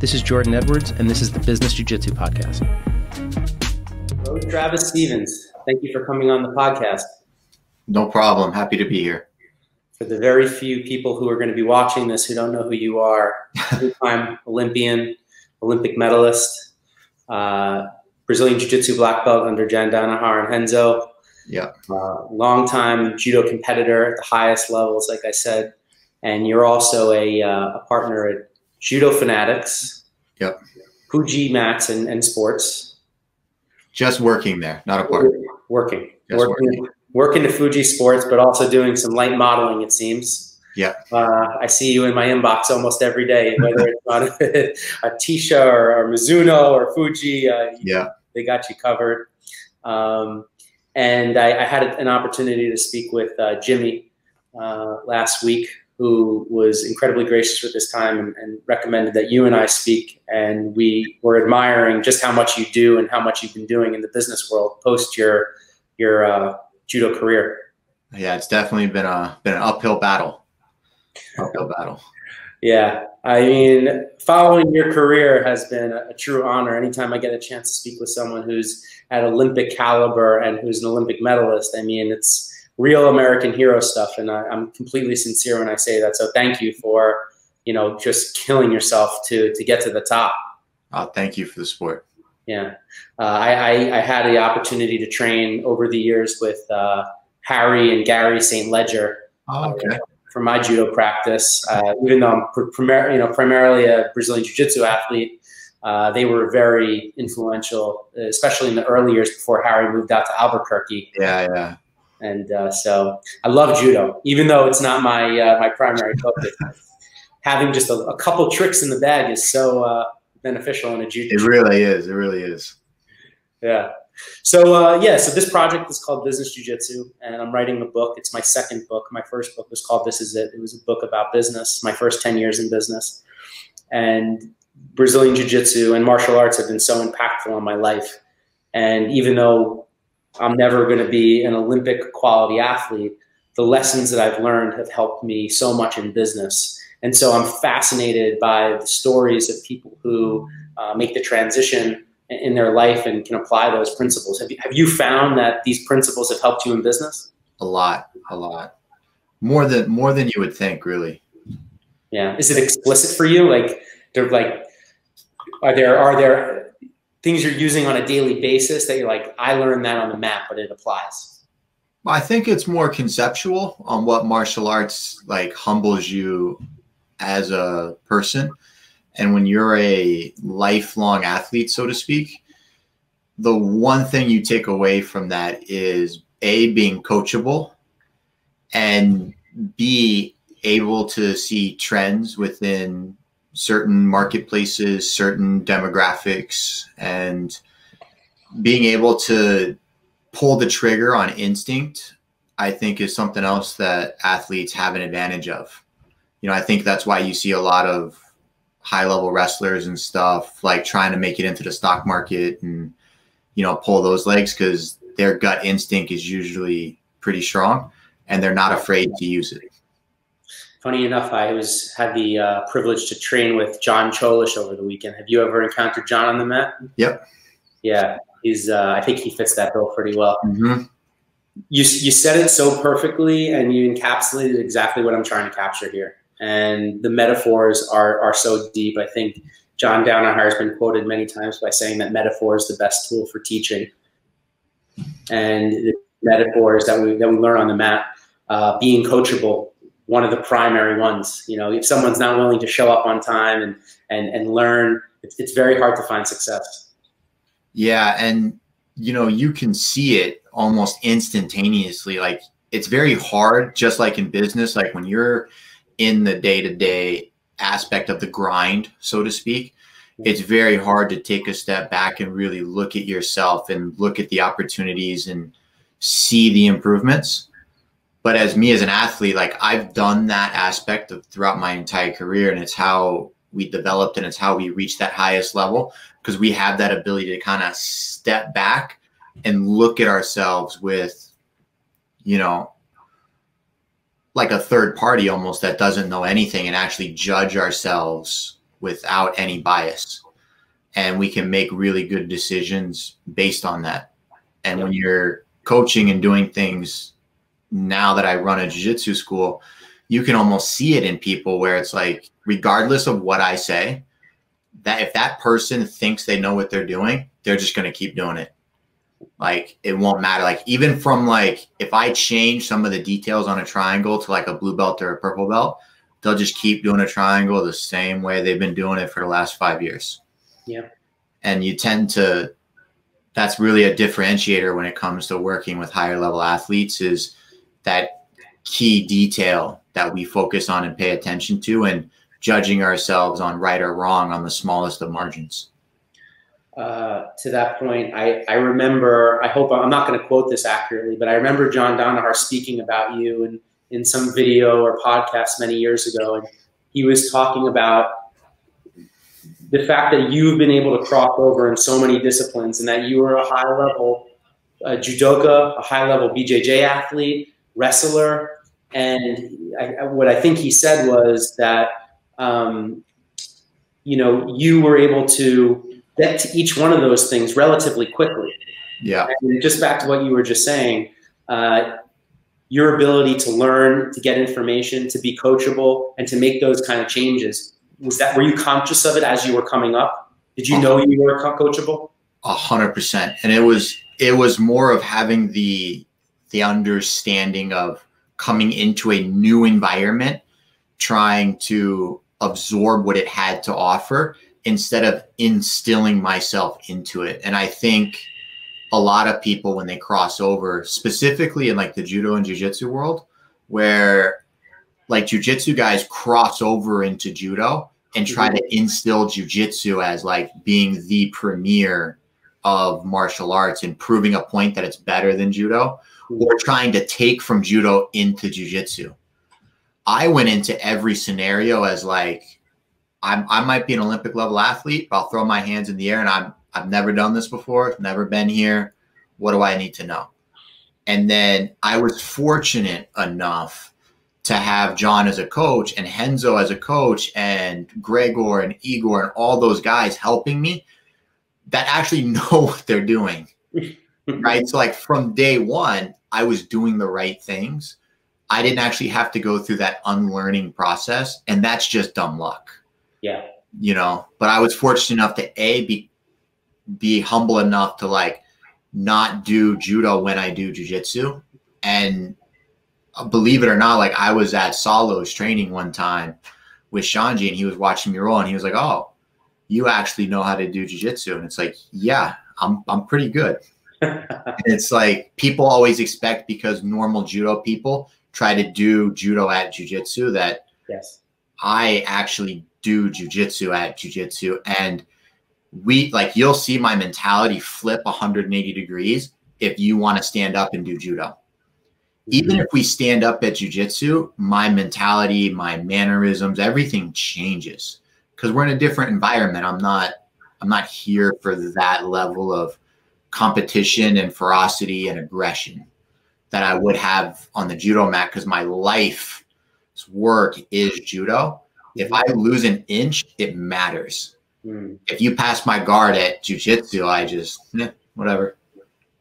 This is Jordan Edwards, and this is the Business Jiu-Jitsu Podcast. Hello, Travis Stevens. Thank you for coming on the podcast. No problem. Happy to be here. For the very few people who are going to be watching this who don't know who you are, two-time Olympian, Olympic medalist, Brazilian Jiu-Jitsu Black Belt under Jan Danaher and Renzo. Yeah. Long-time judo competitor at the highest levels, like I said. And you're also a partner at Judo Fanatics. Yep. Fuji Mats and Sports. Just working there, not a partner. Working to Fuji Sports, but also doing some light modeling, it seems. Yeah. I see you in my inbox almost every day, whether it's on a Tisha or Mizuno or Fuji. Yeah. They got you covered. And I had an opportunity to speak with Jimmy last week, who was incredibly gracious with his time and recommended that you and I speak. And we were admiring just how much you do and how much you've been doing in the business world post your judo career. Yeah, it's definitely been an uphill battle. Yeah. I mean, following your career has been a true honor. Anytime I get a chance to speak with someone who's at Olympic caliber and who's an Olympic medalist, I mean, it's real American hero stuff. And I'm completely sincere when I say that. So thank you for, just killing yourself to get to the top. Thank you for the support. Yeah. I had the opportunity to train over the years with Harry and Gary St. Ledger. Oh, okay. For my judo practice. Even though I'm primarily a Brazilian Jiu-Jitsu athlete, they were very influential, especially in the early years before Harry moved out to Albuquerque. Yeah. And so I love judo, even though it's not my my primary focus. Having just a couple tricks in the bag is so beneficial in a jiu-jitsu. It really is. Yeah. So so this project is called Business Jiu-Jitsu, and I'm writing a book. It's my second book. My first book was called This Is It. It was a book about business, my first 10 years in business. And Brazilian Jiu-Jitsu and martial arts have been so impactful on my life. And even though I'm never going to be an Olympic quality athlete, the lessons that I've learned have helped me so much in business. And so I'm fascinated by the stories of people who make the transition in their life and can apply those principles. Have you found that these principles have helped you in business? A lot. More than you would think, really. Yeah. Is it explicit for you? Are there things you're using on a daily basis that you're like, I learned that on the mat, but it applies? I think it's more conceptual on what martial arts humbles you as a person. And when you're a lifelong athlete, so to speak, the one thing you take away from that is A, being coachable, and B, able to see trends within certain marketplaces, certain demographics, and being able to pull the trigger on instinct, I think is something else that athletes have an advantage of. I think that's why you see a lot of high-level wrestlers and stuff trying to make it into the stock market and, pull those legs, because their gut instinct is usually pretty strong and they're not afraid to use it. Funny enough, I had the privilege to train with John Cholish over the weekend. Have you ever encountered John on the mat? Yep. Yeah, I think he fits that bill pretty well. Mm-hmm. You said it so perfectly, and you encapsulated exactly what I'm trying to capture here. And the metaphors are so deep. I think John Danaher has been quoted many times by saying that metaphor is the best tool for teaching. And the metaphors that we learn on the mat, being coachable, one of the primary ones. If someone's not willing to show up on time and learn, it's very hard to find success. Yeah, and you can see it almost instantaneously. It's very hard, just like in business, when you're in the day-to-day aspect of the grind, so to speak, it's very hard to take a step back and really look at yourself and look at the opportunities and see the improvements. But as an athlete, I've done that aspect throughout my entire career, and it's how we developed and it's how we reached that highest level, because we have that ability to kind of step back and look at ourselves with, like a third party almost that doesn't know anything, and actually judge ourselves without any bias. And we can make really good decisions based on that. And when you're coaching and doing things, now that I run a jiu-jitsu school, you can almost see it in people where it's like, regardless of what I say, that if that person thinks they know what they're doing, they're just going to keep doing it. Like, it won't matter. Like, even from like, if I change some of the details on a triangle to like a blue belt or a purple belt, they'll just keep doing a triangle the same way they've been doing it for the last 5 years. Yeah. And you tend to, that's really a differentiator when it comes to working with higher level athletes, is that key detail that we focus on and pay attention to, and judging ourselves on right or wrong on the smallest of margins. To that point, I remember, I hope I'm not going to quote this accurately, but I remember John Donahar speaking about you in some video or podcast many years ago. And he was talking about the fact that you've been able to cross over in so many disciplines, and that you were a high level judoka, a high level BJJ athlete, wrestler. And what I think he said was that, you know, you were able to get to each one of those things relatively quickly. Yeah. And just back to what you were just saying, your ability to learn, to get information, to be coachable, and to make those kind of changes. Were you conscious of it as you were coming up? Did you know you were coachable? 100%. And it was more of having the understanding of coming into a new environment, trying to absorb what it had to offer instead of instilling myself into it. And I think a lot of people, when they cross over, specifically in like the judo and jiu-jitsu world, where like jiu-jitsu guys cross over into judo and try to instill jiu-jitsu as like being the premier of martial arts and proving a point that it's better than judo, or trying to take from judo into jiu-jitsu. I went into every scenario as like, I might be an Olympic level athlete, but I'll throw my hands in the air and I've never done this before, never been here. What do I need to know? And then I was fortunate enough to have John as a coach and Henzo as a coach and Gregor and Igor and all those guys helping me that actually know what they're doing, right? So like from day one, I was doing the right things. I didn't actually have to go through that unlearning process, and that's just dumb luck. Yeah. You know, but I was fortunate enough to be humble enough to like not do judo when I do jiu-jitsu. And believe it or not, like I was at Salo's training one time with Shanji, and he was watching me roll, and he was like, "Oh, you actually know how to do jiu-jitsu?" And it's like, yeah, I'm pretty good. And it's like, people always expect, because normal judo people try to do judo at jiu-jitsu, that yes, I actually do jiu-jitsu at jiu-jitsu. And you'll see my mentality flip 180 degrees if you want to stand up and do judo. Even if we stand up at jiu-jitsu, my mentality, my mannerisms, everything changes, because we're in a different environment. I'm not here for that level of competition and ferocity and aggression that I would have on the judo mat, because my life's work is judo. If I lose an inch, it matters. If you pass my guard at jiu-jitsu, I just, whatever.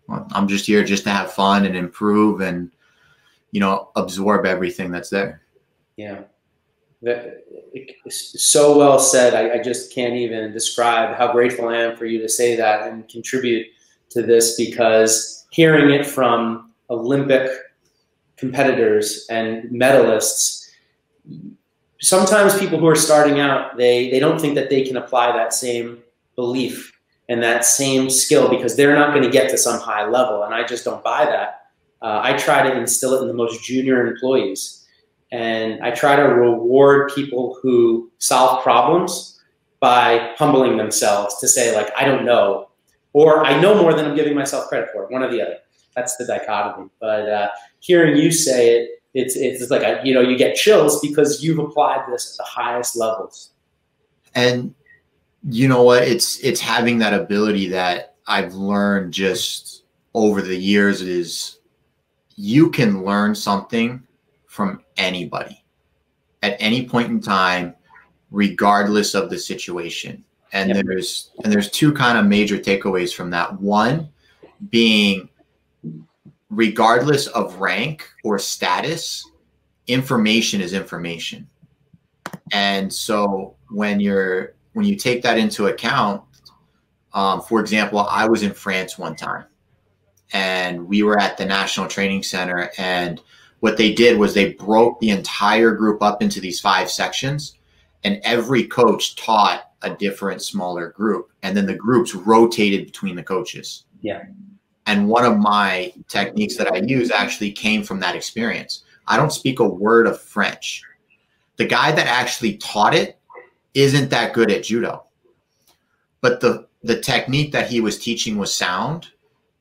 I'm just here just to have fun and improve and, you know, absorb everything that's there. Yeah. So well said. I just can't even describe how grateful I am for you to say that and contribute to this, because hearing it from Olympic competitors and medalists, sometimes people who are starting out, they don't think that they can apply that same belief and that same skill, because they're not going to get to some high level. And I just don't buy that. I try to instill it in the most junior employees. And I try to reward people who solve problems by humbling themselves to say, like, I don't know, or I know more than I'm giving myself credit for, one or the other. That's the dichotomy. But hearing you say it, it's like, you get chills, because you've applied this at the highest levels. And you know what? It's having that ability that I've learned just over the years, is you can learn something from anybody at any point in time. regardless of the situation. And there's two kind of major takeaways from that. One being, regardless of rank or status, information is information. And so when you take that into account, for example, I was in France one time, and we were at the National Training Center, and what they did was they broke the entire group up into these 5 sections, and every coach taught a different smaller group, and then the groups rotated between the coaches. Yeah. And one of my techniques that I use actually came from that experience. I don't speak a word of French. The guy that actually taught it isn't that good at judo, but the technique that he was teaching was sound,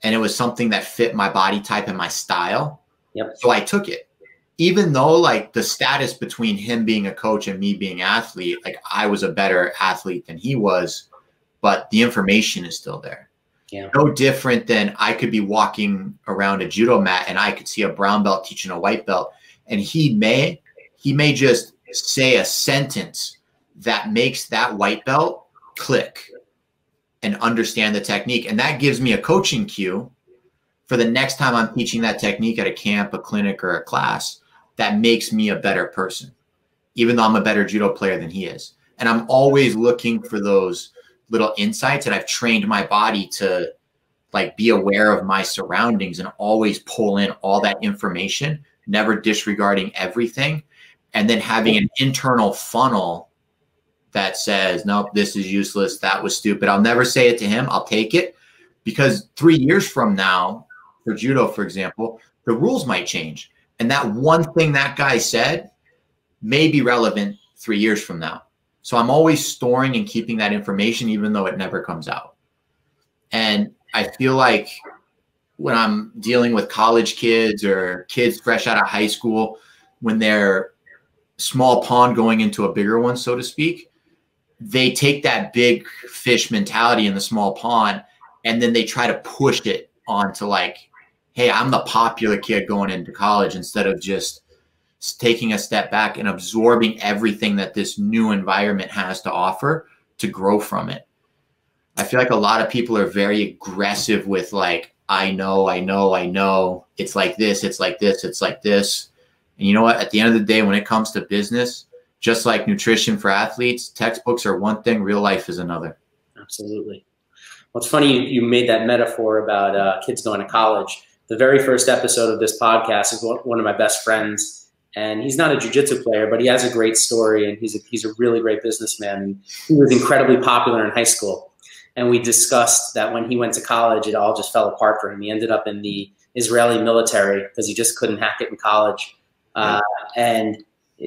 and it was something that fit my body type and my style. Yep. So I took it, even though like the status between him being a coach and me being an athlete, like I was a better athlete than he was, but the information is still there. Yeah. No different than I could be walking around a judo mat and I could see a brown belt teaching a white belt, and he may just say a sentence that makes that white belt click and understand the technique. And that gives me a coaching cue for the next time I'm teaching that technique at a camp, a clinic, or a class. That makes me a better person, even though I'm a better judo player than he is. And I'm always looking for those little insights, and I've trained my body to like be aware of my surroundings and always pull in all that information, never disregarding everything, and then having an internal funnel that says, nope, this is useless, that was stupid. I'll never say it to him. I'll take it, because 3 years from now, for judo, for example, the rules might change. And that one thing that guy said may be relevant 3 years from now. So I'm always storing and keeping that information, even though it never comes out. And I feel like when I'm dealing with college kids or kids fresh out of high school, when they're small pond going into a bigger one, so to speak, they take that big fish mentality in the small pond, and then they try to push it onto like, hey, I'm the popular kid going into college, instead of just taking a step back and absorbing everything that this new environment has to offer to grow from it. I feel like a lot of people are very aggressive with like, I know, it's like this, it's like this, it's like this. And you know what? At the end of the day, when it comes to business, just like nutrition for athletes, textbooks are one thing, real life is another. Absolutely. Well, it's funny you made that metaphor about kids going to college. The very first episode of this podcast is one of my best friends, and he's not a jiu-jitsu player, but he has a great story, and he's a really great businessman. And he was incredibly popular in high school, and we discussed that when he went to college, it all just fell apart for him. He ended up in the Israeli military because he just couldn't hack it in college. And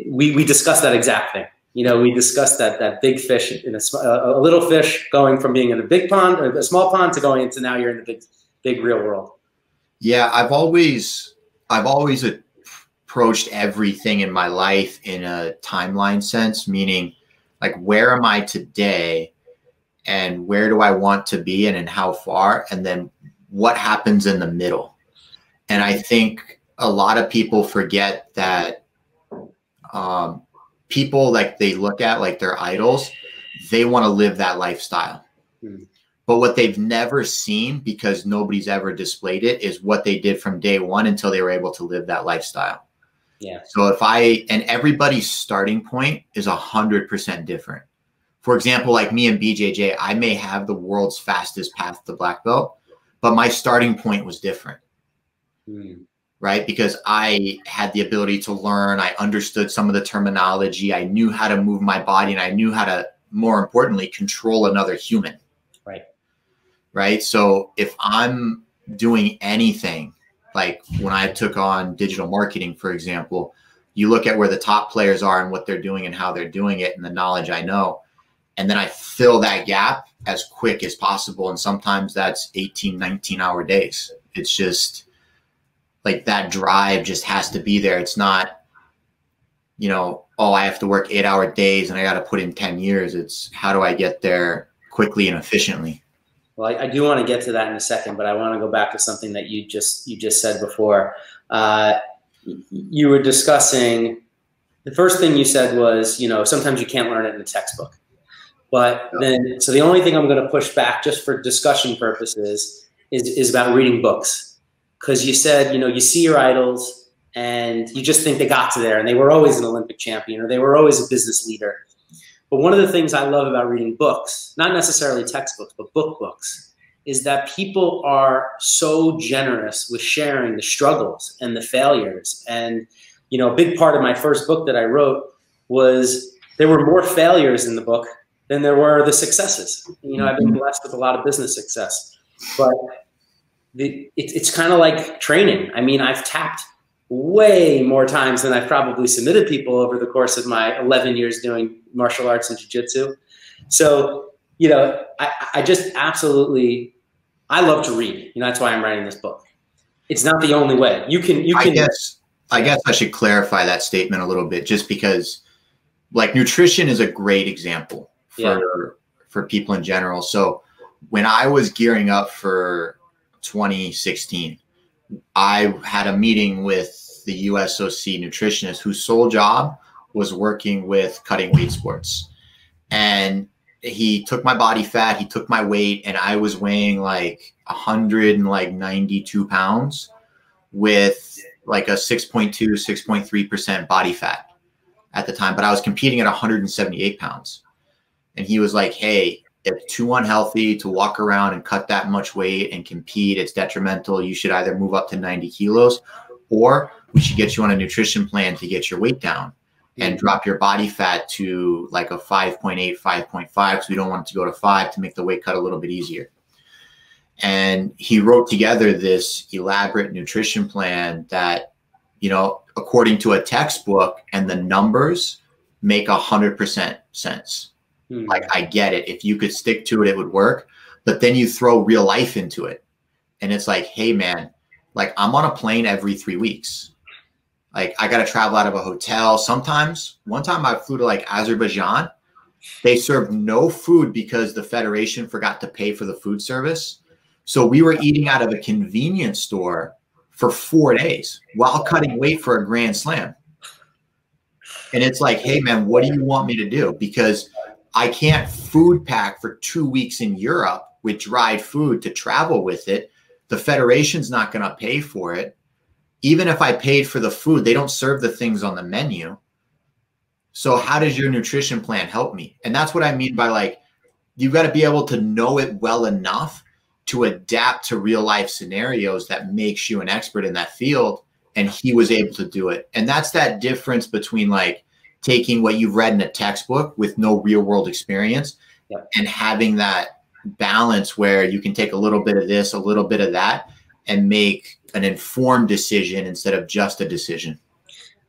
we discussed that exact thing. You know, we discussed that big fish in a little fish going from being in a big pond, or a small pond, to going into now you're in the big real world. Yeah, I've always approached everything in my life in a timeline sense, meaning like, where am I today and where do I want to be and how far, and then what happens in the middle. And I think a lot of people forget that people, like, they look at like their idols, they want to live that lifestyle. But what they've never seen, because nobody's ever displayed it, is what they did from day one until they were able to live that lifestyle. Yeah. So and everybody's starting point is 100% different. For example, like me and BJJ, I may have the world's fastest path to black belt, but my starting point was different. Right? Because I had the ability to learn. I understood some of the terminology. I knew how to move my body, and I knew how to, more importantly, control another human. Right. So if I'm doing anything, like when I took on digital marketing, for example, you look at where the top players are and what they're doing and how they're doing it and the knowledge I know, and then I fill that gap as quick as possible. And sometimes that's 18, 19-hour days. It's just like that drive just has to be there. It's not, you know, oh, I have to work 8-hour days and I got to put in 10 years. It's how do I get there quickly and efficiently? Well, I do want to get to that in a second, but I want to go back to something that you just said before. You were discussing The first thing you said was, you know, sometimes you can't learn it in a textbook. But then, so the only thing I'm going to push back just for discussion purposes is about reading books. Because you said, you know, you see your idols and you just think they got to there and they were always an Olympic champion or they were always a business leader. But one of the things I love about reading books, not necessarily textbooks, but books, is that people are so generous with sharing the struggles and the failures. And, you know, a big part of my first book that I wrote was there were more failures in the book than there were the successes. You know, I've been blessed with a lot of business success, but it's kind of like training. I mean, I've tapped way more times than I've probably submitted people over the course of my 11 years doing martial arts and jiu-jitsu. So, you know, I just absolutely, I love to read. You know, that's why I'm writing this book. It's not the only way. You can. I guess I should clarify that statement a little bit, just because, like, nutrition is a great example for people in general. So when I was gearing up for 2016, I had a meeting with the USOC nutritionist whose sole job was working with cutting weight sports. And he took my body fat, he took my weight, and I was weighing like 192 pounds with like a 6.2, 6.3% body fat at the time. But I was competing at 178 pounds. And he was like, hey, it's too unhealthy to walk around and cut that much weight and compete. It's detrimental. You should either move up to 90 kilos or we should get you on a nutrition plan to get your weight down and drop your body fat to like a 5.8, 5.5. So we don't want it to go to 5 to make the weight cut a little bit easier. And he wrote together this elaborate nutrition plan that, you know, according to a textbook and the numbers make 100% sense. Like, I get it. If you could stick to it, it would work. But then you throw real life into it. And it's like, hey, man, like, I'm on a plane every 3 weeks. Like, I got to travel out of a hotel. Sometimes, one time I flew to like Azerbaijan. They served no food because the Federation forgot to pay for the food service. So we were eating out of a convenience store for 4 days while cutting weight for a Grand Slam. And it's like, hey, man, what do you want me to do? Because I can't food pack for 2 weeks in Europe with dried food to travel with it. The Federation's not going to pay for it. Even if I paid for the food, they don't serve the things on the menu. So how does your nutrition plan help me? And that's what I mean by, like, you've got to be able to know it well enough to adapt to real life scenarios that makes you an expert in that field. And he was able to do it. And that's that difference between, like, taking what you've read in a textbook with no real world experience and having that balance where you can take a little bit of this, a little bit of that, and make an informed decision instead of just a decision.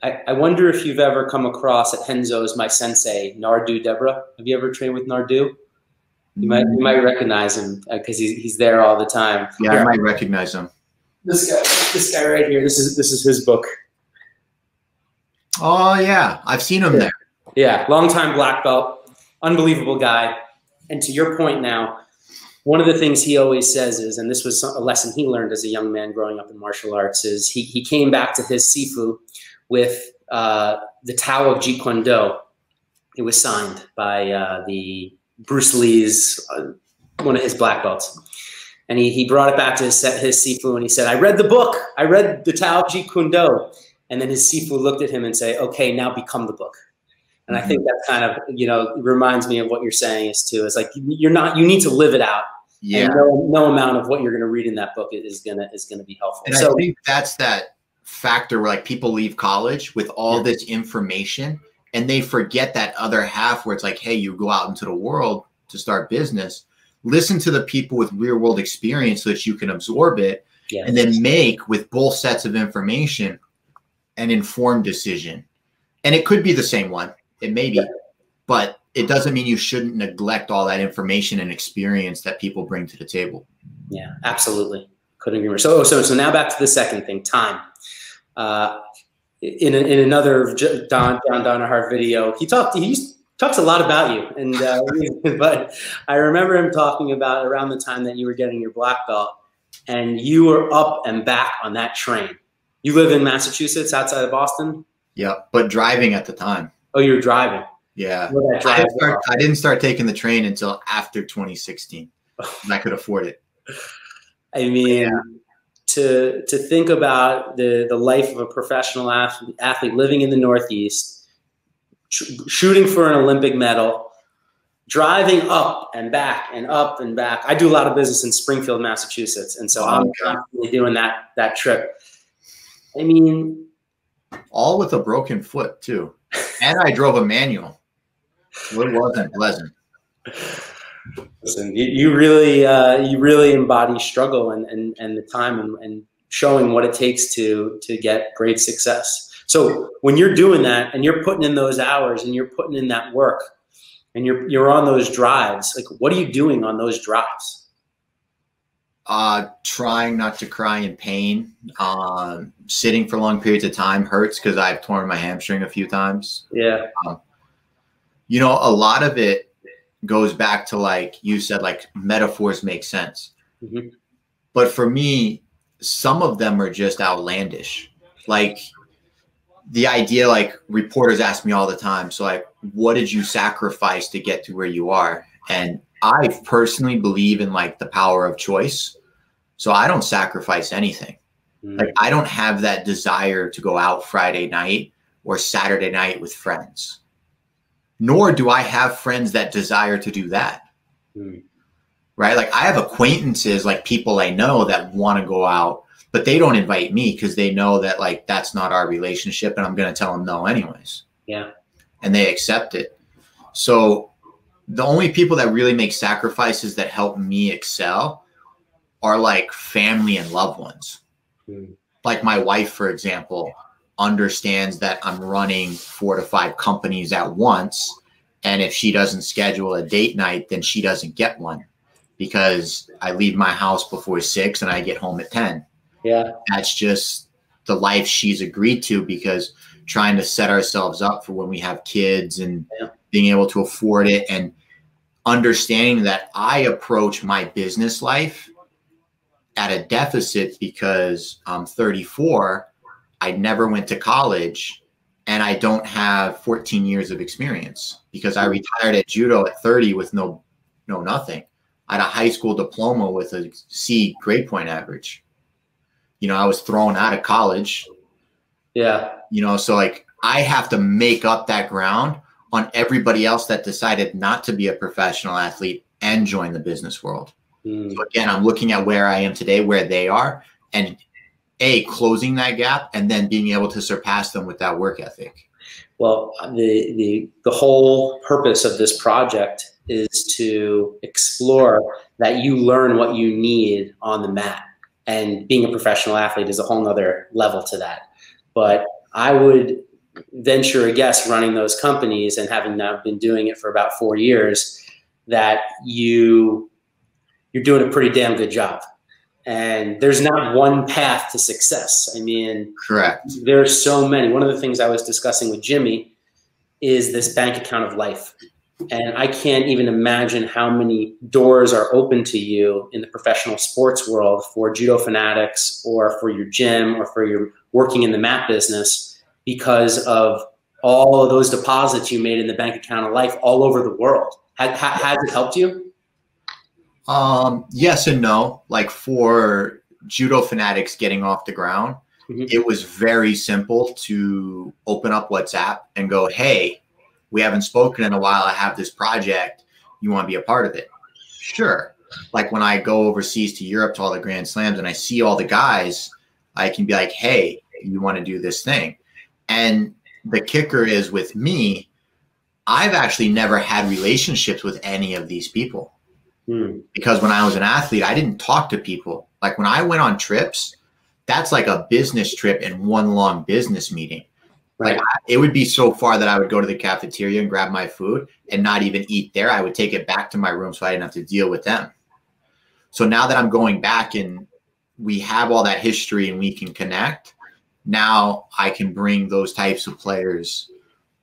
I wonder if you've ever come across at Henzo's, my sensei, Nardu Deborah. Have you ever trained with Nardu? You might recognize him because he's there all the time. Yeah, here. I might recognize him. This guy right here. This is his book. Oh yeah, I've seen him there. Yeah, longtime black belt, unbelievable guy. And to your point now, one of the things he always says is, and this was a lesson he learned as a young man growing up in martial arts, is he came back to his Sifu with the Tao of Jeet Kune Do. It was signed by the Bruce Lee's, one of his black belts. And he brought it back to his Sifu and he said, I read the book. I read the Tao of Jeet Kune Do. And then his Sifu looked at him and say, okay, now become the book. And I think that kind of, you know, reminds me of what you're saying is too. It's like, you need to live it out. Yeah. And no amount of what you're going to read in that book is going to be helpful. And so I think that's that factor where, like, people leave college with all this information and they forget that other half where it's like, hey, you go out into the world to start business, listen to the people with real world experience so that you can absorb it and then make, with both sets of information, an informed decision. And it could be the same one. It may be, but it doesn't mean you shouldn't neglect all that information and experience that people bring to the table. Yeah, absolutely. Couldn't agree more. So now back to the second thing, time. In another Don Donahart video, he talks a lot about you. And but I remember him talking about around the time that you were getting your black belt and you were up and back on that train. You live in Massachusetts, outside of Boston? Yep. But driving at the time. Oh, you were driving. Yeah. Well, I didn't start taking the train until after 2016. I could afford it. I mean, to think about the life of a professional athlete living in the Northeast, shooting for an Olympic medal, driving up and back and up and back. I do a lot of business in Springfield, Massachusetts, and so I'm constantly doing that trip. I mean, all with a broken foot too, and I drove a manual. So it wasn't pleasant. Listen, you really embody struggle and the time and showing what it takes to get great success. So when you're doing that and you're putting in those hours and you're putting in that work and you're on those drives, like, what are you doing on those drives? Trying not to cry in pain. Sitting for long periods of time hurts because I've torn my hamstring a few times. Yeah. You know, a lot of it goes back to, like you said, like metaphors make sense. Mm-hmm. But for me, some of them are just outlandish. Like the idea, like reporters ask me all the time, so like, what did you sacrifice to get to where you are? And I personally believe in like the power of choice. So I don't sacrifice anything. Mm-hmm. Like I don't have that desire to go out Friday night or Saturday night with friends. Nor do I have friends that desire to do that. Right? Like I have acquaintances, like people I know that want to go out, but they don't invite me because they know that like that's not our relationship and I'm going to tell them no anyways. Yeah. And they accept it. So the only people that really make sacrifices that help me excel are like family and loved ones. Like my wife, for example, understands that I'm running 4 to 5 companies at once. And if she doesn't schedule a date night, then she doesn't get one because I leave my house before 6 and I get home at 10. Yeah. That's just the life she's agreed to because trying to set ourselves up for when we have kids and being able to afford it and understanding that I approach my business life at a deficit because I'm 34. I never went to college and I don't have 14 years of experience because I retired at judo at 30 with nothing. I had a high school diploma with a C grade point average. You know, I was thrown out of college. Yeah. You know, so like I have to make up that ground on everybody else that decided not to be a professional athlete and join the business world. So again, I'm looking at where I am today, where they are, and closing that gap and then being able to surpass them with that work ethic. Well, the whole purpose of this project is to explore that you learn what you need on the mat, and being a professional athlete is a whole nother level to that. But I would venture a guess, running those companies and having now been doing it for about 4 years, that you're doing a pretty damn good job. And there's not one path to success. I mean, correct. There's so many. One of the things I was discussing with Jimmy is this bank account of life. And I can't even imagine how many doors are open to you in the professional sports world for judo fanatics or for your gym or for your working in the mat business because of all of those deposits you made in the bank account of life all over the world. Has it helped you? Yes and no. Like for judo fanatics getting off the ground, it was very simple to open up WhatsApp and go, hey, we haven't spoken in a while. I have this project. You want to be a part of it? Sure. Like when I go overseas to Europe to all the Grand Slams and I see all the guys, I can be like, hey, you want to do this thing? And the kicker is with me, I've actually never had relationships with any of these people. Because when I was an athlete, I didn't talk to people. Like when I went on trips, that's like a business trip and one long business meeting. Right. Like it would be so far that I would go to the cafeteria and grab my food and not even eat there. I would take it back to my room so I didn't have to deal with them. So now that I'm going back and we have all that history and we can connect, now I can bring those types of players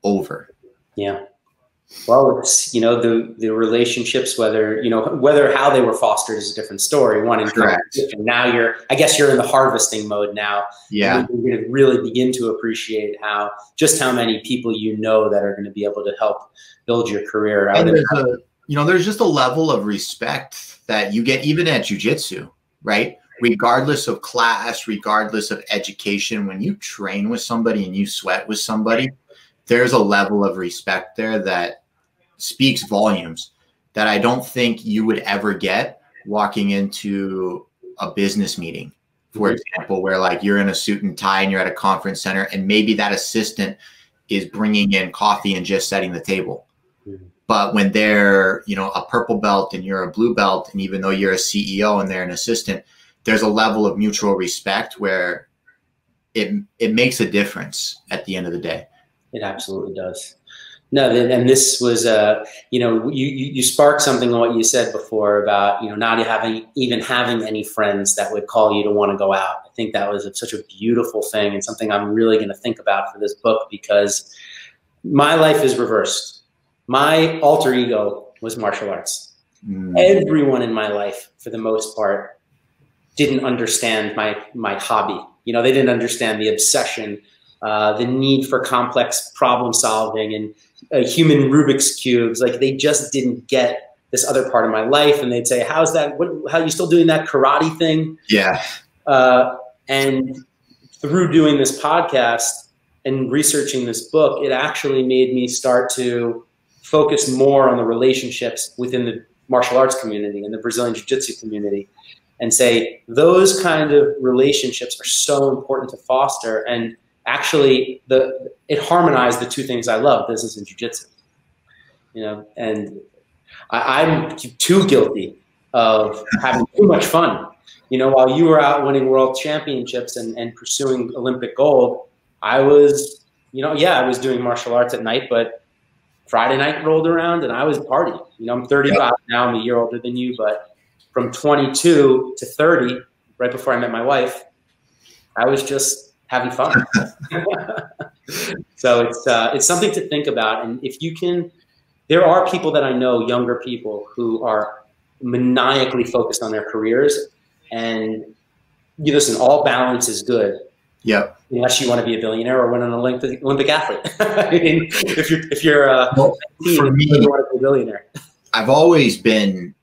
over. Yeah. Well, it's, the relationships, whether how they were fostered is a different story. One in competition. Now I guess you're in the harvesting mode now. Yeah. You're going to really begin to appreciate how many people that are going to be able to help build your career. And there's just a level of respect that you get even at jiu-jitsu, right? Regardless of class, regardless of education, when you train with somebody and you sweat with somebody, there's a level of respect there that speaks volumes that I don't think you would ever get walking into a business meeting, for example, where like you're in a suit and tie and you're at a conference center and maybe that assistant is bringing in coffee and just setting the table. But when they're, a purple belt and you're a blue belt, and even though you're a CEO and they're an assistant, there's a level of mutual respect where it makes a difference at the end of the day. It absolutely does. No, and this was, you sparked something on what you said before about, not even having any friends that would call you to want to go out. I think that was such a beautiful thing and something I'm really going to think about for this book, because my life is reversed. My alter ego was martial arts. Everyone in my life, for the most part, didn't understand my hobby. They didn't understand the obsession, the need for complex problem solving and human Rubik's cubes. Like, they just didn't get this other part of my life. And they'd say, how's that? How are you still doing that karate thing? Yeah. And through doing this podcast and researching this book, it actually made me start to focus more on the relationships within the martial arts community and the Brazilian Jiu-Jitsu community, and say those kind of relationships are so important to foster. And actually, it harmonized the two things I love, business and jiu-jitsu. And I'm too guilty of having too much fun. While you were out winning world championships and pursuing Olympic gold, I was, I was doing martial arts at night, but Friday night rolled around and I was partying. I'm 35 now, I'm a year older than you, but from 22 to 30, right before I met my wife, I was just having fun. So it's something to think about. And if you can, there are people that I know, younger people, who are maniacally focused on their careers. And listen, all balance is good. Yep. Unless you want to be a billionaire or win an Olympic athlete. I mean, if you're for me, you want to be a billionaire. I've always been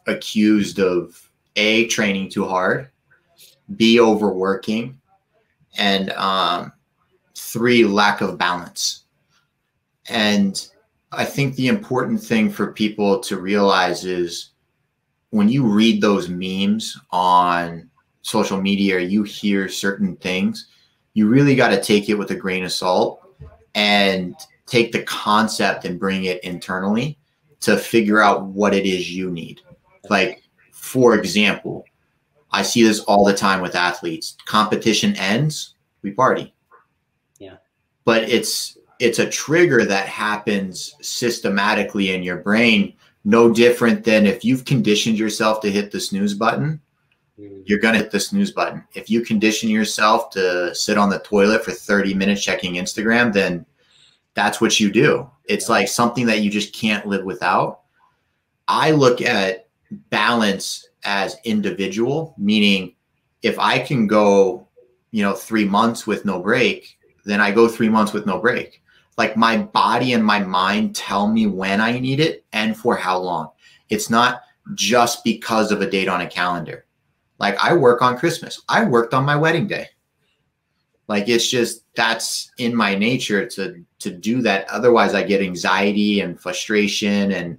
accused of A, training too hard, B, overworking, and 3, lack of balance. And I think the important thing for people to realize is when you read those memes on social media or you hear certain things, you really got to take it with a grain of salt and take the concept and bring it internally to figure out what it is you need. Like, for example, I see this all the time with athletes. Competition ends, we party. Yeah. But it's a trigger that happens systematically in your brain, no different than if you've conditioned yourself to hit the snooze button, you're going to hit the snooze button. If you condition yourself to sit on the toilet for 30 minutes checking Instagram, then that's what you do. It's like something that you just can't live without. I look at balance as individual, meaning if I can go, 3 months with no break, then I go 3 months with no break. Like, my body and my mind tell me when I need it and for how long. It's not just because of a date on a calendar. Like, I work on Christmas. I worked on my wedding day. Like, it's just, that's in my nature to do that. Otherwise, I get anxiety and frustration, and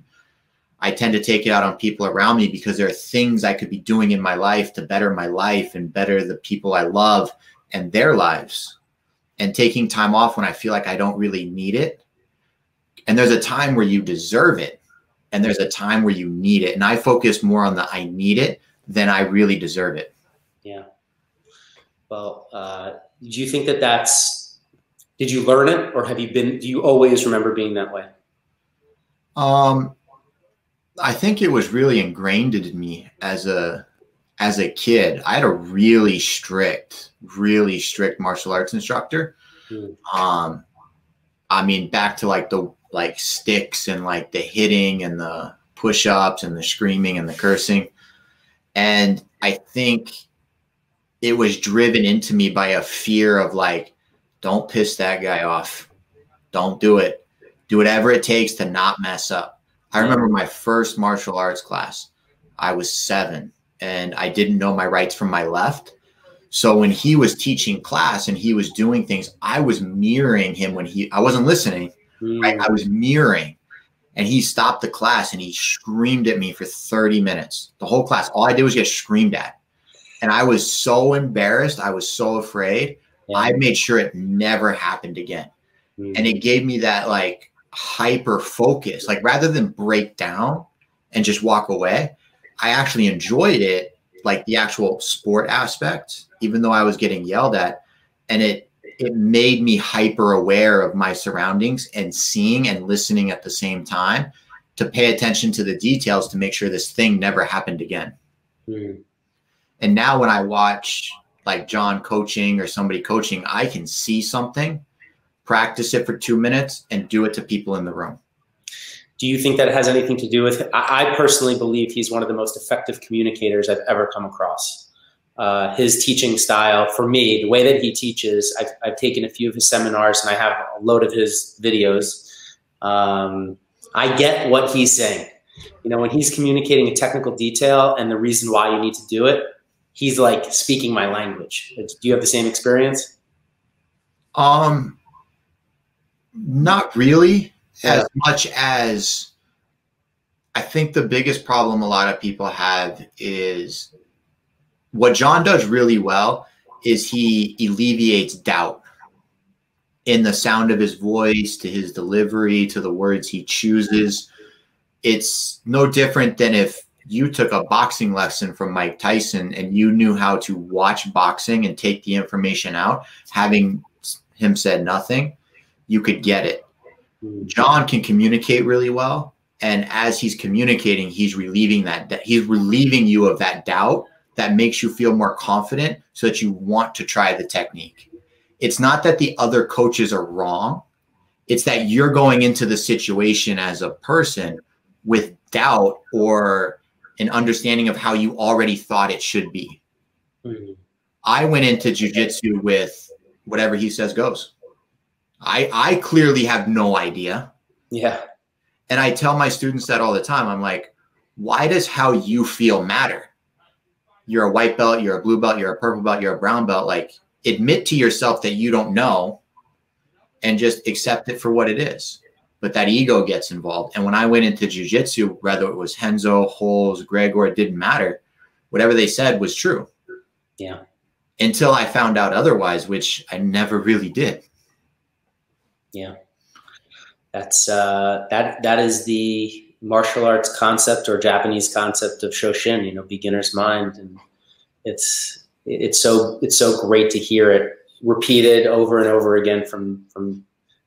I tend to take it out on people around me because there are things I could be doing in my life to better my life and better the people I love and their lives. And taking time off when I feel like I don't really need it. And there's a time where you deserve it, and there's a time where you need it. And I focus more on the I need it than I really deserve it. Yeah. Well, do you think did you learn it, or do you always remember being that way? I think it was really ingrained in me as a kid. I had a really strict martial arts instructor. I mean, back to like the like sticks and like the hitting and the push-ups and the screaming and the cursing. And I think it was driven into me by a fear of like, don't piss that guy off. Don't do it. Do whatever it takes to not mess up. I remember my first martial arts class. I was 7 and I didn't know my rights from my left. So when he was teaching class and he was doing things, I was mirroring him when I wasn't listening, right? I was mirroring, and he stopped the class and he screamed at me for 30 minutes. The whole class, all I did was get screamed at. And I was so embarrassed. I was so afraid. Yeah. I made sure it never happened again. And it gave me that like hyper focus, like rather than break down and just walk away, I actually enjoyed it, like the actual sport aspect, even though I was getting yelled at. And it made me hyper aware of my surroundings and seeing and listening at the same time to pay attention to the details to make sure this thing never happened again. And now when I watch like John coaching or somebody coaching, I can see something, practice it for 2 minutes, and do it to people in the room. Do you think that has anything to do with, I personally believe he's one of the most effective communicators I've ever come across. His teaching style, for me, the way that he teaches, I've taken a few of his seminars and I have a load of his videos. I get what he's saying. You know, when he's communicating a technical detail and the reason why you need to do it, he's like speaking my language. Do you have the same experience? Not really, as much as I think the biggest problem a lot of people have is what John does really well is he alleviates doubt in the sound of his voice, to his delivery, to the words he chooses. It's no different than if you took a boxing lesson from Mike Tyson and you knew how to watch boxing and take the information out, having him said nothing, you could get it. John can communicate really well. And as he's communicating, he's relieving he's relieving you of that doubt that makes you feel more confident so that you want to try the technique. It's not that the other coaches are wrong. It's that you're going into the situation as a person with doubt or an understanding of how you already thought it should be. I went into jiu-jitsu with whatever he says goes. I clearly have no idea. Yeah. And I tell my students that all the time. I'm like, why does how you feel matter? You're a white belt, you're a blue belt, you're a purple belt, you're a brown belt. Like, admit to yourself that you don't know and just accept it for what it is. But that ego gets involved. And when I went into jiu-jitsu, whether it was Henzo, Holes, Gregor, it didn't matter. Whatever they said was true. Yeah. Until I found out otherwise, which I never really did. Yeah. That's that is the martial arts concept or Japanese concept of Shoshin, you know, beginner's mind. And it's so great to hear it repeated over and over again from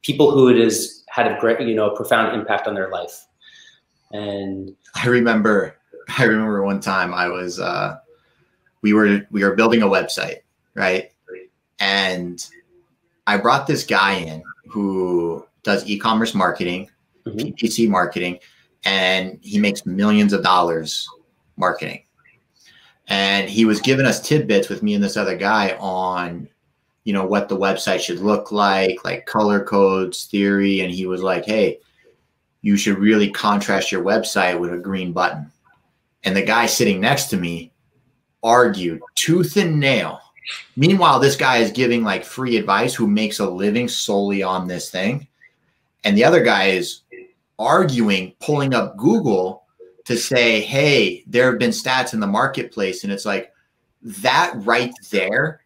people who it has had a great, you know, a profound impact on their life. And I remember one time I was we were building a website, right? And I brought this guy in who does e-commerce marketing, PPC marketing, and he makes millions of dollars marketing. And he was giving us tidbits with me and this other guy on, you know, what the website should look like color codes, theory. And he was like, hey, you should really contrast your website with a green button. And the guy sitting next to me argued tooth and nail. Meanwhile, this guy is giving like free advice who makes a living solely on this thing. And the other guy is arguing, pulling up Google to say, hey, there have been stats in the marketplace. And it's like, that right there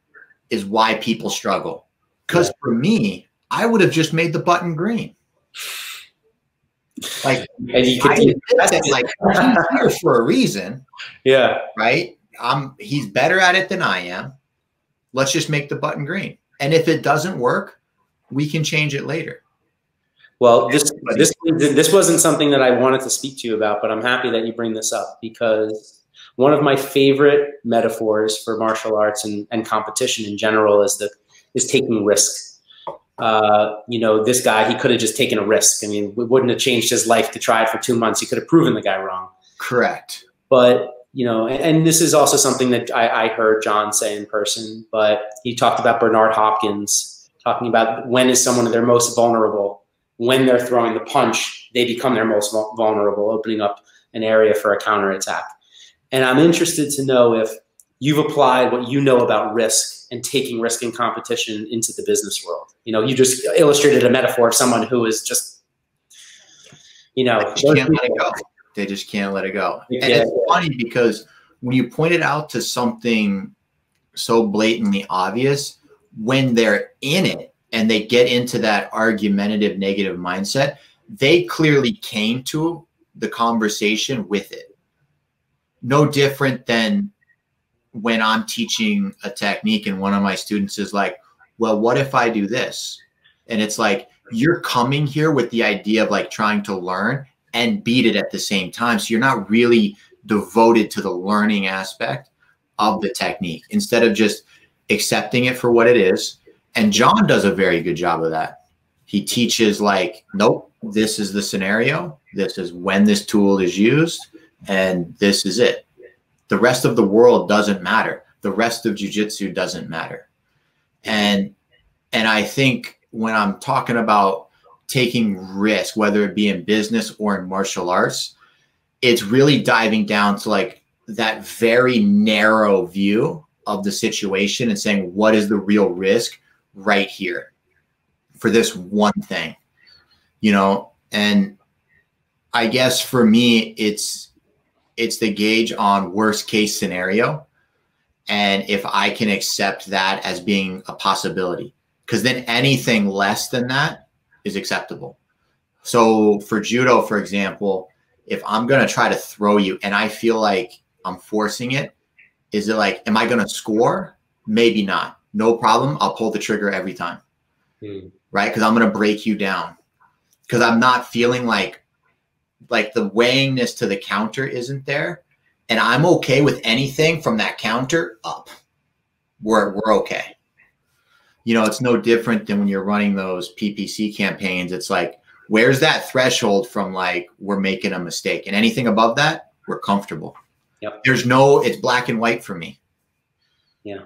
is why people struggle. Because for me, I would have just made the button green. Like, and you could like he's here for a reason. Yeah. Right? He's better at it than I am. Let's just make the button green. And if it doesn't work, we can change it later. Well, this wasn't something that I wanted to speak to you about, but I'm happy that you bring this up, because one of my favorite metaphors for martial arts and competition in general is taking risks. you know, this guy, he could have just taken a risk. I mean, it wouldn't have changed his life to try it for 2 months. He could have proven the guy wrong. Correct. But, you know, and this is also something that I heard John say in person, but he talked about Bernard Hopkins talking about when is someone their most vulnerable. When they're throwing the punch, they become their most vulnerable, opening up an area for a counterattack. And I'm interested to know if you've applied what you know about risk and taking risk in competition into the business world. You know, you just illustrated a metaphor of someone who is just, you know, they can't let it go. They just can't let it go. And it's funny because when you point it out to something so blatantly obvious, when they're in it and they get into that argumentative negative mindset, they clearly came to the conversation with it. No different than when I'm teaching a technique and one of my students is like, well, what if I do this? And it's like, you're coming here with the idea of like trying to learn and beat it at the same time. So you're not really devoted to the learning aspect of the technique instead of just accepting it for what it is. And John does a very good job of that. He teaches like, nope, this is the scenario. This is when this tool is used, and this is it. The rest of the world doesn't matter. The rest of jiu-jitsu doesn't matter. And I think when I'm talking about taking risk, whether it be in business or in martial arts, it's really diving down to like that very narrow view of the situation and saying, what is the real risk right here for this one thing, you know? And I guess for me, it's the gauge on worst case scenario. And if I can accept that as being a possibility, because then anything less than that is acceptable. So for judo, for example, if I'm going to try to throw you and I feel like I'm forcing it, is it like, am I going to score? Maybe not. No problem. I'll pull the trigger every time. Right? Because I'm going to break you down. Because I'm not feeling like the weighingness to the counter isn't there. And I'm okay with anything from that counter up. We're okay. You know, it's no different than when you're running those PPC campaigns. It's like, where's that threshold from like, we're making a mistake? And anything above that, we're comfortable. Yep. It's black and white for me. Yeah.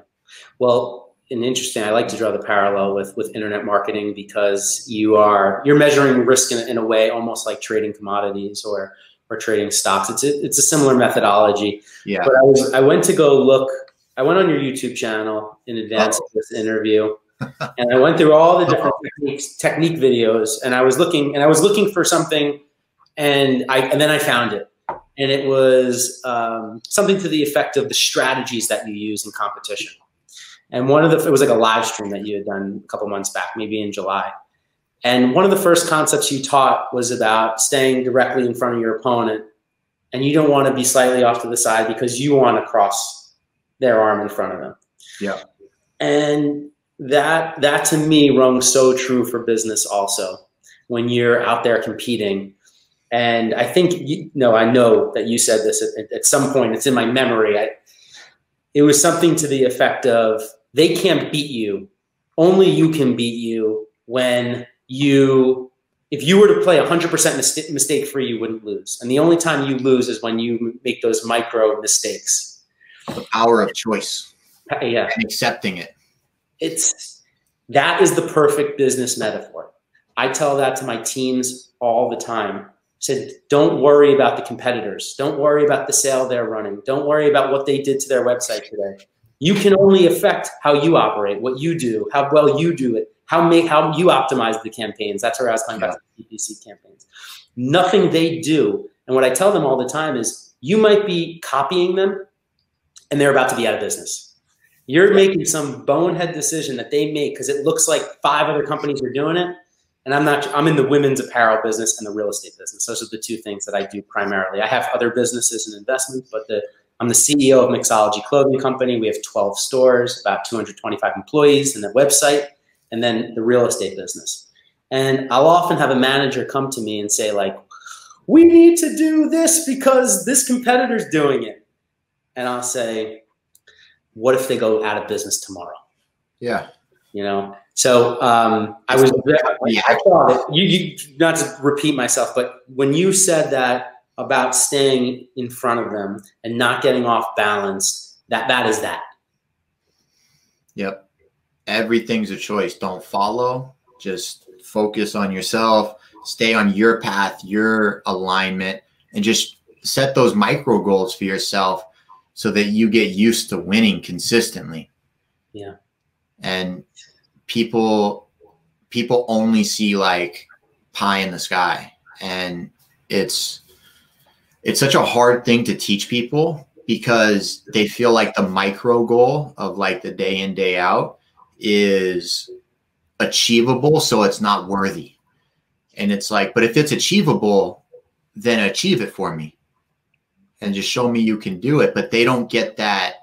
Well, and interesting, I like to draw the parallel with internet marketing because you're measuring risk in a way almost like trading commodities or trading stocks. It's a similar methodology. Yeah. But I went to go look. I went on your YouTube channel in advance of this interview, and I went through all the different technique videos, and I was looking for something, and then I found it, and it was something to the effect of the strategies that you use in competition. And it was like a live stream that you had done a couple months back, maybe in July. And one of the first concepts you taught was about staying directly in front of your opponent. And you don't want to be slightly off to the side because you want to cross their arm in front of them. Yeah. And that to me rung so true for business also when you're out there competing. And I think, I know that you said this at some point, it's in my memory. It was something to the effect of, they can't beat you. Only you can beat you when if you were to play 100% mistake-free, you wouldn't lose. And the only time you lose is when you make those micro mistakes. The power of choice. Yeah. And accepting it. That is the perfect business metaphor. I tell that to my teams all the time. I said, don't worry about the competitors. Don't worry about the sale they're running. Don't worry about what they did to their website today. You can only affect how you operate, what you do, how well you do it, how you optimize the campaigns. That's where I was talking about the PPC campaigns. Nothing they do. And what I tell them all the time is you might be copying them and they're about to be out of business. You're making some bonehead decision that they make because it looks like 5 other companies are doing it. And I'm in the women's apparel business and the real estate business. Those are the 2 things that I do primarily. I have other businesses and investments, but I'm the CEO of Mixology Clothing Company. We have 12 stores, about 225 employees, and the website, and then the real estate business. And I'll often have a manager come to me and say, like, we need to do this because this competitor's doing it. And I'll say, what if they go out of business tomorrow? Yeah. you know? So I was, I thought it, you, not to repeat myself, but when you said that about staying in front of them and not getting off balance, that is that. Yep. Everything's a choice. Don't follow. Just focus on yourself. Stay on your path, your alignment, and just set those micro goals for yourself so that you get used to winning consistently. Yeah. And people only see like pie in the sky, and it's such a hard thing to teach people because they feel like the micro goal of like the day in, day out is achievable, so it's not worthy. And it's like, but if it's achievable, then achieve it for me and just show me you can do it. But they don't get that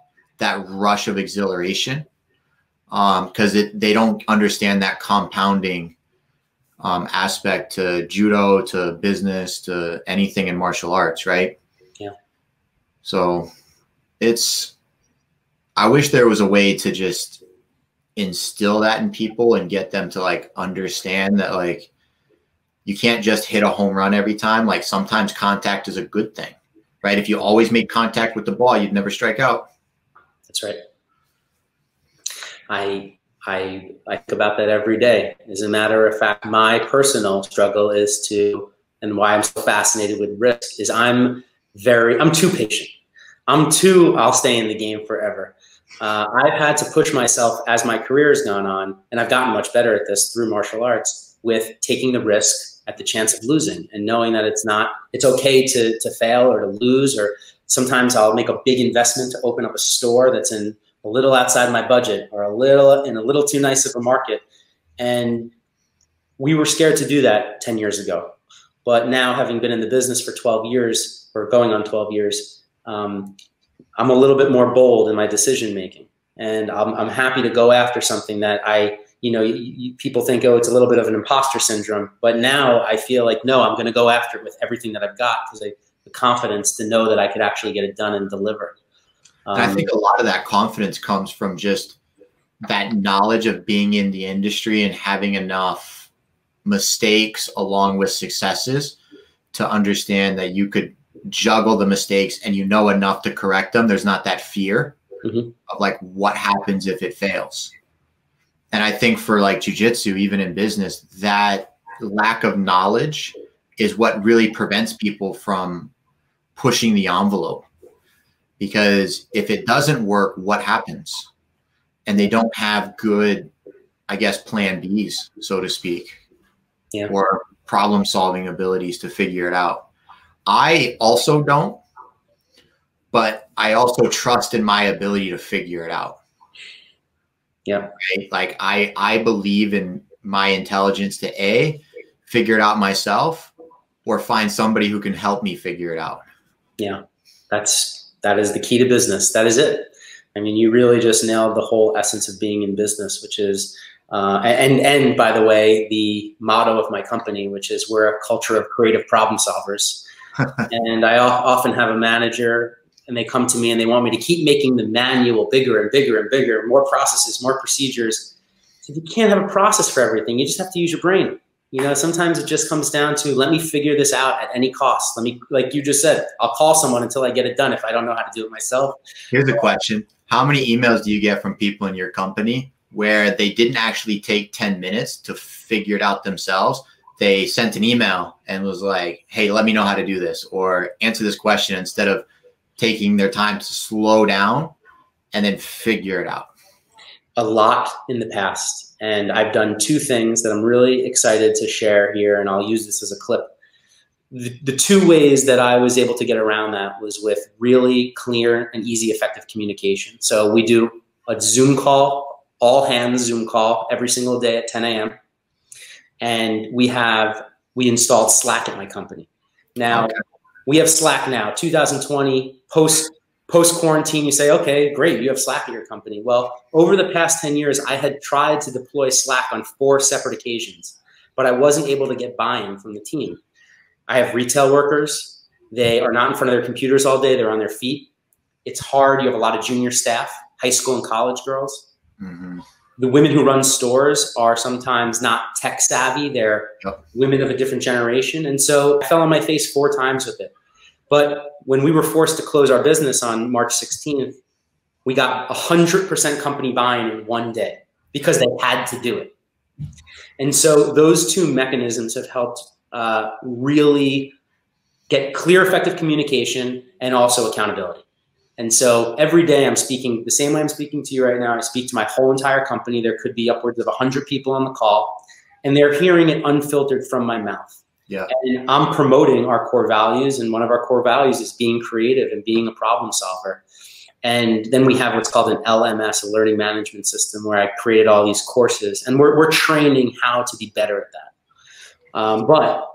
rush of exhilaration because they don't understand that compounding aspect to judo, to business, to anything in martial arts, right? Yeah. So I wish there was a way to just instill that in people and get them to like understand that like you can't just hit a home run every time. Like sometimes contact is a good thing, right? If you always make contact with the ball, you'd never strike out. That's right. I think about that every day. As a matter of fact, my personal struggle is and why I'm so fascinated with risk is I'm too patient. I'll stay in the game forever. I've had to push myself as my career has gone on, and I've gotten much better at this through martial arts with taking the risk at the chance of losing and knowing that it's okay to fail or to lose, or sometimes I'll make a big investment to open up a store that's in a little outside my budget or in a little too nice of a market. And we were scared to do that 10 years ago. But now, having been in the business for 12 years or going on 12 years, I'm a little bit more bold in my decision making. And I'm happy to go after something that people think, oh, it's a little bit of an imposter syndrome. But now I feel like, no, I'm going to go after it with everything that I've got because I have the confidence to know that I could actually get it done and deliver. And I think a lot of that confidence comes from just that knowledge of being in the industry and having enough mistakes along with successes to understand that you could juggle the mistakes and you know enough to correct them. There's not that fear of like what happens if it fails. And I think for like jiu-jitsu, even in business, that lack of knowledge is what really prevents people from pushing the envelope. Because if it doesn't work, what happens? And they don't have good, I guess, plan Bs, so to speak, or problem solving abilities to figure it out. I also don't, but I also trust in my ability to figure it out. Yeah. Right? Like I believe in my intelligence to figure it out myself or find somebody who can help me figure it out. Yeah. That is the key to business. That is it. I mean, you really just nailed the whole essence of being in business, which is, and by the way, the motto of my company, which is we're a culture of creative problem solvers. And I often have a manager and they come to me and they want me to keep making the manual bigger and bigger and bigger, more processes, more procedures. So you can't have a process for everything. You just have to use your brain. You know, sometimes it just comes down to, let me figure this out at any cost. Like you just said, I'll call someone until I get it done if I don't know how to do it myself. Here's a question. How many emails do you get from people in your company where they didn't actually take 10 minutes to figure it out themselves? They sent an email and was like, hey, let me know how to do this or answer this question, instead of taking their time to slow down and then figure it out? A lot in the past. And I've done two things that I'm really excited to share here, and I'll use this as a clip. The two ways that I was able to get around that was with really clear and easy, effective communication. So we do a Zoom call, all hands Zoom call every single day at 10 a.m. And we installed Slack at my company. Now, we have Slack now, 2020, post-quarantine, you say, okay, great, you have Slack at your company. Well, over the past 10 years, I had tried to deploy Slack on 4 separate occasions, but I wasn't able to get buy-in from the team. I have retail workers. They are not in front of their computers all day. They're on their feet. It's hard. You have a lot of junior staff, high school and college girls. the women who run stores are sometimes not tech savvy. They're women of a different generation. And so I fell on my face 4 times with it. But when we were forced to close our business on March 16th, we got 100% company buy-in in 1 day because they had to do it. And so those 2 mechanisms have helped really get clear, effective communication and also accountability. And so every day I'm speaking the same way I'm speaking to you right now. I speak to my whole entire company. There could be upwards of 100 people on the call, and they're hearing it unfiltered from my mouth. Yeah. And I'm promoting our core values. And one of our core values is being creative and being a problem solver. And then we have what's called an LMS, a learning management system, where I created all these courses, and we're training how to be better at that. But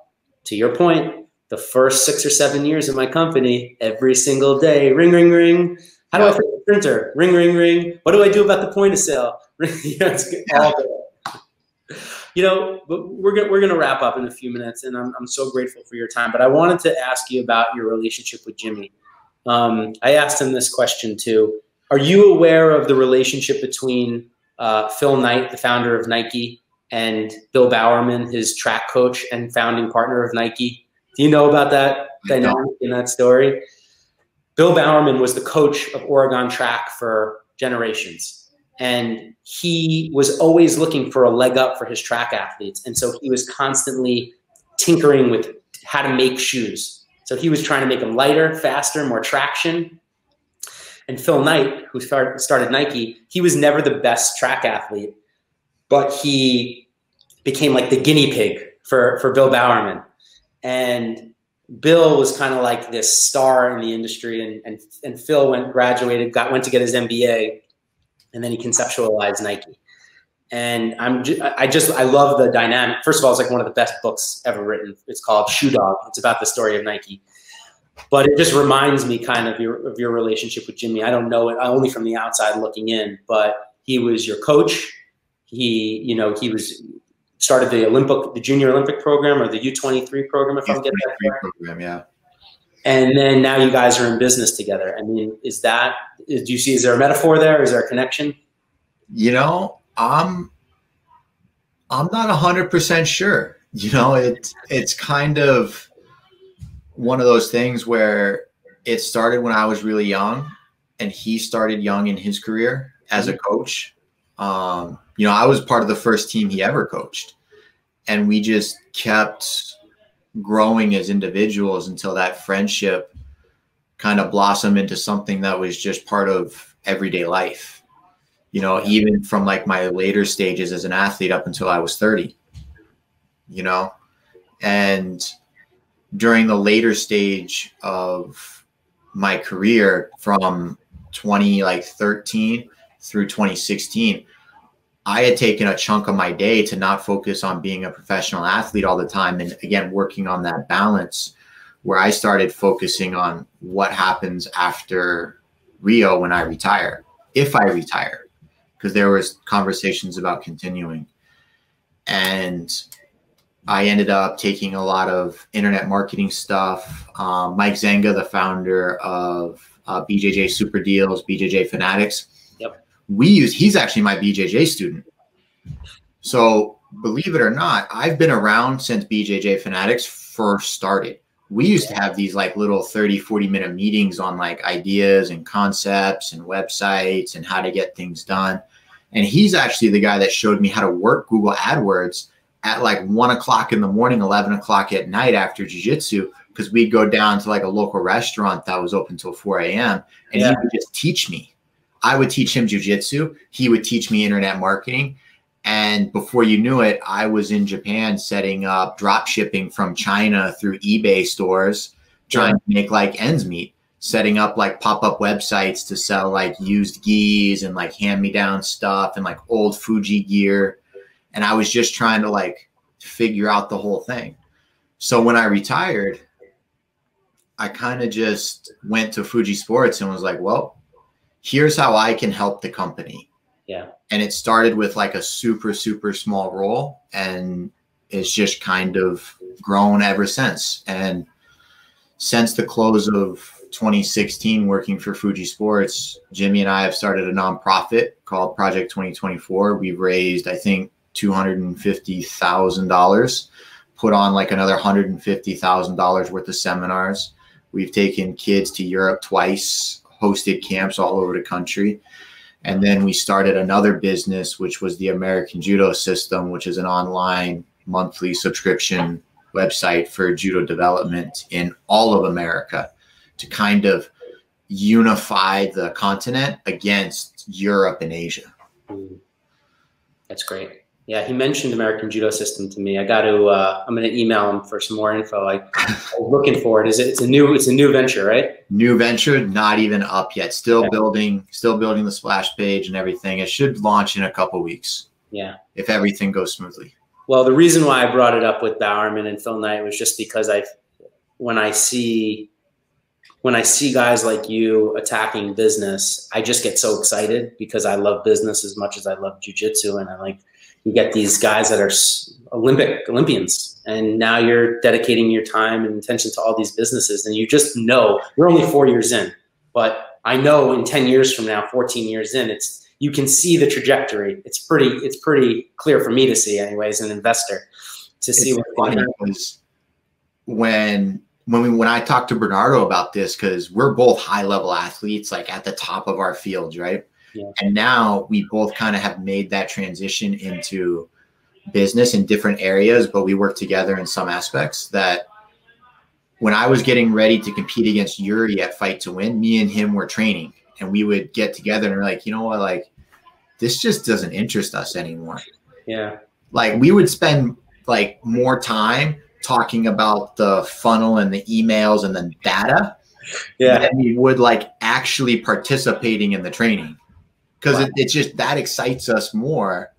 to your point, the first 6 or 7 years of my company, every single day, ring, ring, ring. How do I fix the printer? Ring, ring, ring. What do I do about the point of sale? It's all day. You know, but we're gonna wrap up in a few minutes, and I'm so grateful for your time. But I wanted to ask you about your relationship with Jimmy. I asked him this question too. Are you aware of the relationship between Phil Knight, the founder of Nike, and Bill Bowerman, his track coach and founding partner of Nike? Do you know about that dynamic in that story? Bill Bowerman was the coach of Oregon track for generations, and he was always looking for a leg up for his track athletes. And so he was constantly tinkering with how to make shoes. So he was trying to make them lighter, faster, more traction. And Phil Knight, who started Nike, he was never the best track athlete, but he became like the guinea pig for Bill Bowerman. And Bill was kind of like this star in the industry, and Phil went to get his MBA, and then he conceptualized Nike. And I love the dynamic. First of all, it's like one of the best books ever written. It's called Shoe Dog. It's about the story of Nike. But it just reminds me kind of your relationship with Jimmy. I don't know it only from the outside looking in, but he was your coach. He started the Junior Olympic program, or the U23 program, if I'm getting that correct. Program, yeah. And then now you guys are in business together. I mean, is there a metaphor there? Is there a connection? You know, I'm not 100% sure. You know, it's kind of one of those things where it started when I was really young, and he started young in his career as a coach. You know, I was part of the first team he ever coached, and we just kept growing as individuals until that friendship kind of blossomed into something that was just part of everyday life. You know, even from like my later stages as an athlete up until I was 30, you know, and during the later stage of my career from 2013 through 2016, I had taken a chunk of my day to not focus on being a professional athlete all the time. And again, working on that balance, where I started focusing on what happens after Rio when I retire, if I retire, because there was conversations about continuing. And I ended up taking a lot of internet marketing stuff. Mike Zenga, the founder of BJJ Super Deals, BJJ Fanatics. Yep. He's actually my BJJ student. So believe it or not, I've been around since BJJ Fanatics first started. We used to have these like little 30, 40-minute meetings on like ideas and concepts and websites and how to get things done. And he's actually the guy that showed me how to work Google AdWords at like 1 o'clock in the morning, 11 o'clock at night after jiu-jitsu, because we'd go down to like a local restaurant that was open till 4 a.m. and he would just teach me. I would teach him jiu-jitsu. He would teach me internet marketing. And before you knew it, I was in Japan setting up drop shipping from China through eBay stores, trying to make like ends meet, setting up like pop-up websites to sell like used gis and like hand-me-down stuff and like old Fuji gear. And I was just trying to like figure out the whole thing. So when I retired, I kind of just went to Fuji Sports and was like, well, here's how I can help the company. Yeah. And it started with like a super, super small role, and it's just kind of grown ever since. And since the close of 2016 working for Fuji Sports, Jimmy and I have started a nonprofit called Project 2024. We've raised, I think, $250,000, put on like another $150,000 worth of seminars. We've taken kids to Europe twice, hosted camps all over the country. And then we started another business, which was the American Judo System, which is an online monthly subscription website for judo development in all of America to kind of unify the continent against Europe and Asia. That's great. Yeah, he mentioned American Judo System to me. I got to. I'm going to email him for some more info. I was looking for it. It's a new venture, right? New venture, not even up yet. Still building the splash page and everything. It should launch in a couple weeks. Yeah, if everything goes smoothly. Well, the reason why I brought it up with Bowerman and Phil Knight was just because when I see guys like you attacking business, I just get so excited because I love business as much as I love jiu-jitsu, and you get these guys that are Olympians, and now you're dedicating your time and attention to all these businesses, and you just know you're only 4 years in, but I know in 10 years from now, 14 years in, you can see the trajectory. It's pretty clear for me to see, anyways, an investor to see what's funny. When I talked to Bernardo about this, because we're both high level athletes, like at the top of our fields, right? Yeah. And now we both kind of have made that transition into business in different areas, but we work together in some aspects. That when I was getting ready to compete against Yuri at Fight to Win, me and him were training, and we would get together and we're like, you know what, like this just doesn't interest us anymore. Yeah. Like we would spend like more time talking about the funnel and the emails and the data. Yeah. Than we would like actually participating in the training. Because it's just that excites us more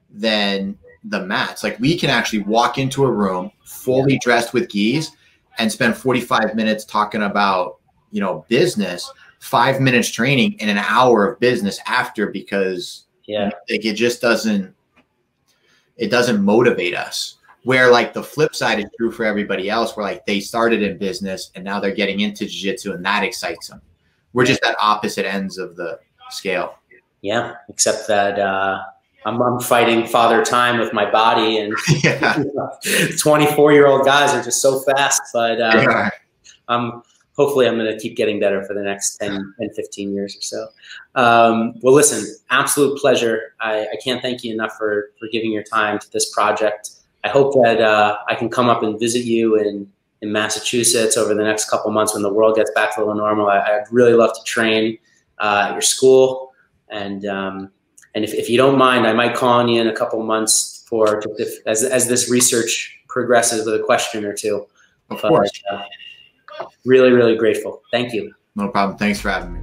than the mats. Like we can actually walk into a room fully dressed with gis and spend 45 minutes talking about, business, 5 minutes training, and an hour of business after, because like it just doesn't motivate us. Where like the flip side is true for everybody else, where like they started in business and now they're getting into jiu-jitsu and that excites them. We're just at opposite ends of the scale. Yeah, except that I'm fighting father time with my body, and 24-year-old guys are just so fast. But hopefully I'm going to keep getting better for the next 10 and 15 years or so. Well, listen, absolute pleasure. I can't thank you enough for giving your time to this project. I hope that I can come up and visit you in Massachusetts over the next couple months when the world gets back to a little normal. I'd really love to train at your school. And if you don't mind, I might call on you in a couple months as this research progresses with a question or two. Of course. Really, really grateful. Thank you. No problem. Thanks for having me.